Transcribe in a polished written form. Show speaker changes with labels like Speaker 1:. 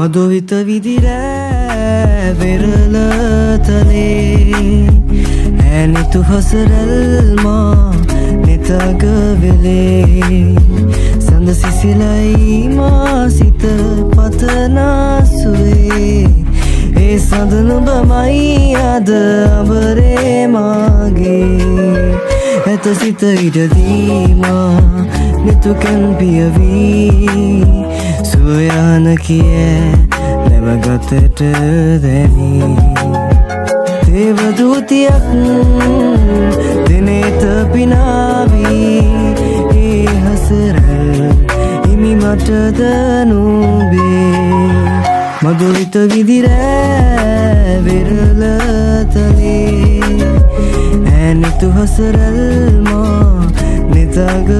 Speaker 1: මදුවිත විදිරෑ වෙරලතලේ ඇනිතු හසරල්මා නෙතගවෙලේ සඳ සිසිලයි මා සිත පතනාසුවේ ඒ සඳ නුඹමයි අද අඹරේ මාගේ ඇත සිත ඉඩදීමා නිතුකැන් පියවී සුවයාන කිය නැවගතට දැනී දේවදූතියක් දිනෙත පිනාවී ඒ හසරල් හිමි මටද නුඹේ මදුවිත විදිරෑ වෙරලතලේ ඇනිතු හසරල් මා නෙතග